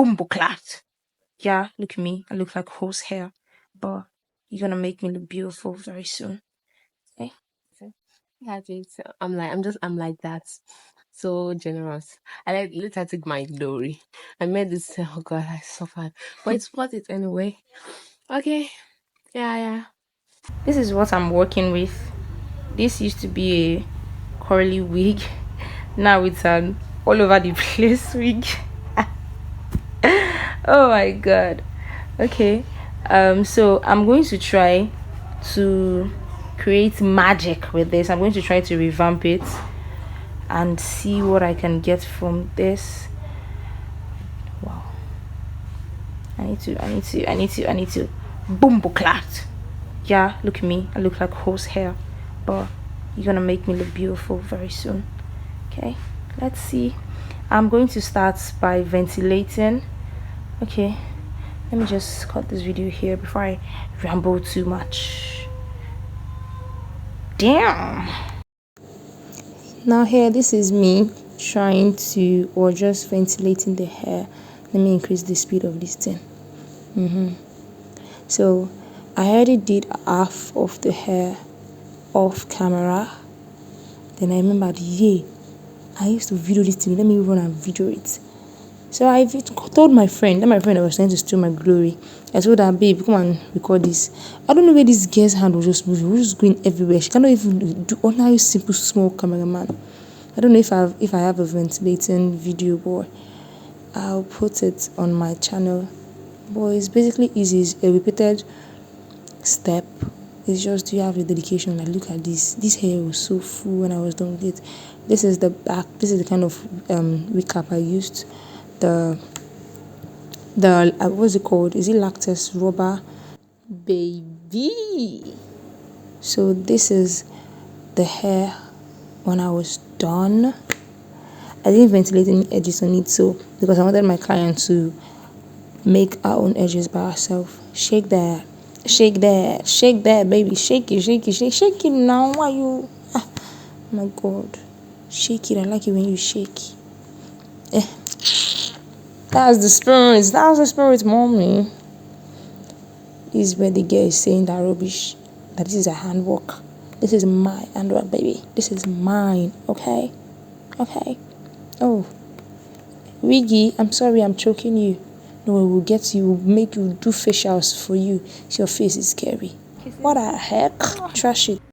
Bumbleclat. Yeah, look at me. I look like horsehair, but you're gonna make me look beautiful very soon. Okay. Yeah, so I'm like that. So generous. I let her take my glory. I made this, oh God, I suffered. But it's worth it anyway. Okay. Yeah. This is what I'm working with. This used to be a curly wig. Now it's an all over the place wig. Oh my god. Okay. So I'm going to try to create magic with this. I'm going to try to revamp it and see what I can get from this. Wow. I need to Bumbleclat. Yeah, look at me. I look like horsehair, but you're gonna make me look beautiful very soon. Okay, let's see. I'm going to start by ventilating. Okay, let me just cut this video here before I ramble too much. Damn. Now here, this is me trying to, or just ventilating the hair. Let me increase the speed of this thing. So I already did half of the hair off camera. Then I remembered, yeah, I used to video this thing. Let me run and video it. So I told my friend, that my friend was trying to steal my glory. I told her, babe, come and record this. I don't know where this girl's hand was just moving. It was just going everywhere. She cannot even do ordinary simple small cameraman. I don't know if I have a ventilating video, but I'll put it on my channel. But it's basically easy. It's a repeated step. It's just, do you have the dedication? Like, look at this hair was so full when I was done with it. This is the back. This is the kind of recap I used. The what's it called? Is it lactose rubber, baby? So this is the hair when I was done. I didn't ventilate any edges on it, so because I wanted my client to make our own edges by herself. Shake that, baby. Shake it now. Why you? Ah, my God, shake it. I like it when you shake. That's the spirit, mommy. This is where the girl is saying that rubbish. That this is a handwork. This is my handwork, baby. This is mine. Okay. Oh, Wiggy, I'm sorry, I'm choking you. No, we'll get you. We'll make you do facials for you. Your face is scary. What the heck? Trash it.